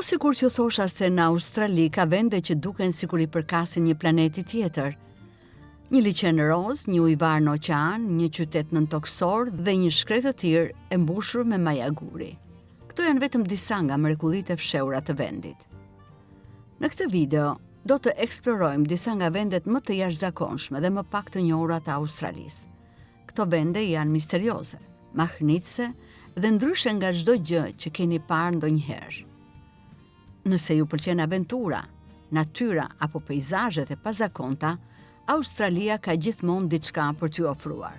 O sikur t'ju thosha se në Australi ka vende që duken sikur I përkasin një planeti tjetër. Një liçen roz, një ujvar në oqean, një qytet nëntoksor dhe një shkretë të tir e mbushur me majaguri. Këto janë vetëm disa nga mrekullitë e fshehura të vendit. Në këtë video do të eksplorojmë disa nga vendet më të jashtëzakonshme dhe më pak të njohura të Australisë. Këto vende janë misterioze, mahnitëse dhe ndryshe nga çdo gjë që keni parë ndonjëherë. Nëse ju pëlqen aventura, natyra apo peizazhet e pazakonta, Australia ka gjithmonë diçka për t'ju ofruar.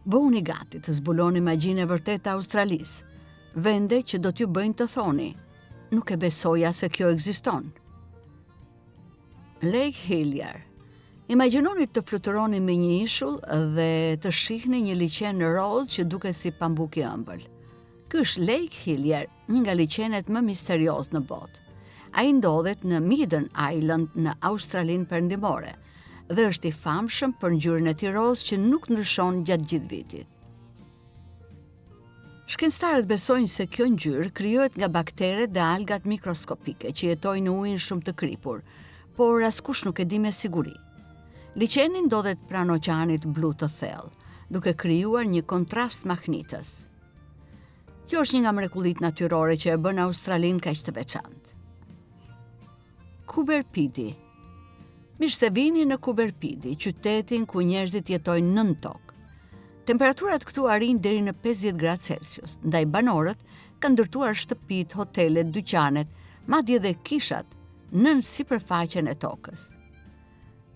Bëhuni gati të zbuloni magjinë e vërtetë të Australisë, vende që do t'ju bëjnë të thoni, nuk e besoja se kjo ekziston. Lake Hillier. Imagjinoni të fluturoni me një ishull dhe të shihni një liçen roz që duket si pambuk I ëmbël. Ky është Lake Hillier, një nga liçenet më misterios në botë. Ai ndodhet në Midden Island në Australinë Perëndimore dhe është I famshëm për ngjyrën e tij roz që nuk ndryshon gjatë gjithë vitit. Shkencëtarët besojnë se kjo ngjyrë krijohet nga bakteret dhe algat mikroskopike që jetojnë në ujin shumë të kripur, por askush nuk e di me siguri. Liçeni ndodhet pranë oqeanit blu të thellë, duke krijuar një kontrast mahnitës. Kjo është një nga mrekullitë natyrore që e bën Australinë kaq të veçantë. Coober Pedy. Mirë se vini në Coober Pedy, qytetin ku njerëzit jetojnë nën tokë. Temperaturat këtu arrin deri në 50 gradë Celsius, ndaj banorët kanë ndërtuar shtëpitë, hotelet, dyqanet, madje edhe kishat nën sipërfaqen e tokës.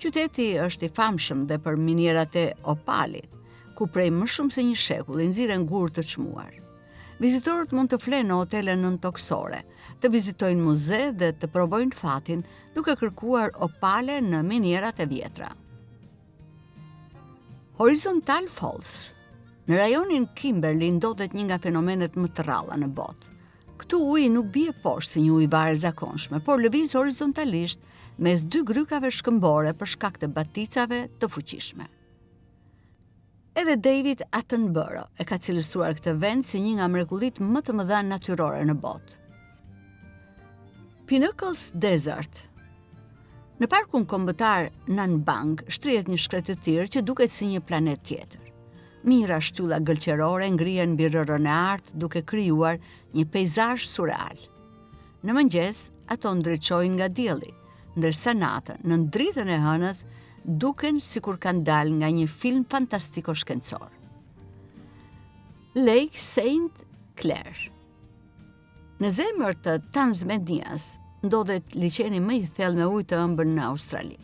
Qyteti është I famshëm dhe për minierat e opalit, ku prej më shumë se një shekulli nxiren gur të çmuar. Vizitorët mund të flenë në hotele nëntoksore, të vizitojnë muze dhe të provojnë fatin duke kërkuar opale në minierat e vjetra. Horizontal Falls. Në rajonin Kimberley ndodhet një nga fenomenet më të rralla në botë. Këtu uji nuk bie poshtë si një ujvar e zakonshme, por lëviz horizontalisht mes dy grykave shkëmbore për shkak të baticave të fuqishme. Edhe David Attenborough e ka cilësuar këtë vend si një nga mrekullitë më të mëdha natyrore në botë. Pinnacles Desert. Në parkun kombëtar Nanbang shtrihet një shkretë të tir që duket si një planet tjetër. Mijëra shtylla gëlqerore ngrihen mbi rrërën e artë duke krijuar një peizazh surreal. Në mëngjes ato ndriçojnë nga dielli, ndërsa natën në dritën e hënës duken sikur kanë dalë nga një film fantastiko shkencor. Lake St. Clair. Në zemër të Tasmanias ndodhet liçeni më I thellë me ujë të ëmbël në Australi.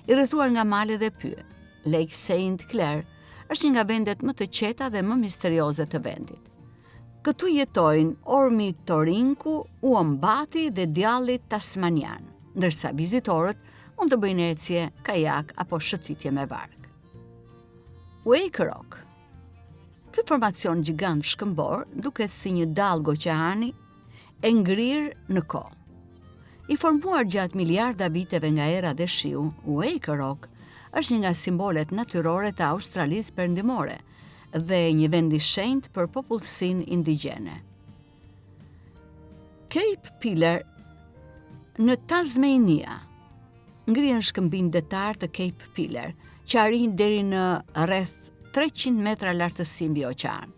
I rrethuar nga male dhe pyje, Lake St. Clair është një nga vendet më të qeta dhe më misterioze të vendit. Këtu jetojnë ormitorinku, uombati dhe djalli tasmanian, ndërsa vizitorët mund të bëjnë ecje, kajak apo shëtitje me varg. Wake Rock. Ky formacion gjigant shkëmbor duket si një dallgë oqeani e ngrirë në kohë. I formuar gjatë miliarda viteve nga era dhe shiu, Wake Rock është një nga simbolet natyrore të Australisë Perëndimore dhe një vend I shenjtë për popullsinë indigjene. Cape Pillar në Tasmania. Ngrihen shkëmbin detar të Cape Pillar, që arrin deri në rreth 300 metra lartësi mbi oqean.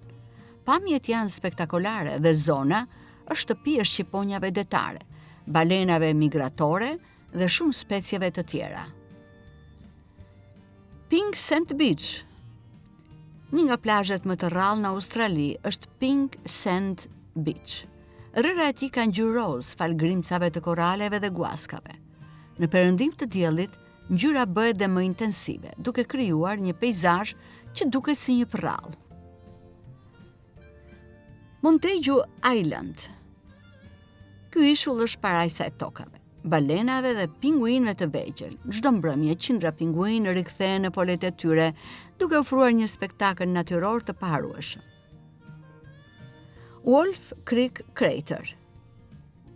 Pamjet janë spektakolare dhe zona është shtëpi e shqiponjave detare, balenave migratore dhe shumë specieve të tjera. Pink Sand Beach. Një nga plazhet më të rrallë në Australi është Pink Sand Beach. Rrëra e tij ka ngjyrë roz fal grimcave të koraleve dhe guaskave. Në perëndim të diellit, ngjyra bëhet dhe më intensive, duke krijuar një peizazh që duket si një prrall. Montagu Island. Ky ishull është parajsa e tokave, balenave dhe pinguinëve të vegjël. Çdo mbrëmje qindra pinguinë rikthehen në polet e tyre, duke ofruar një spektakël natyror të paharrueshëm. Wolf Creek Crater.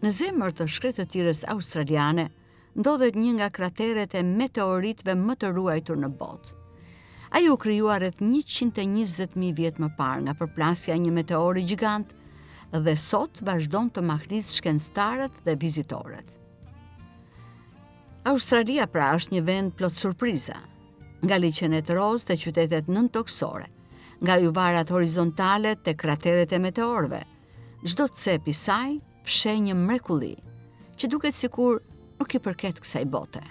Në zemër të shkretëtirës australiane ndodhet një nga krateret e meteoritëve më të ruajtur në botë. Ai u krijua rreth 120.000 vjet më parë nga përplasja e një meteori gjigant dhe sot vazhdon të mahlisë shkencëtarët dhe vizitorët. Australia pra është një vend plot surpriza, nga liçenet rozë të qytetet nëntoksore, nga yvarat horizontale te krateret e meteorëve. Çdo cep i saj fsheh një mrekulli, që duket sikur nuk i përket kësaj bote.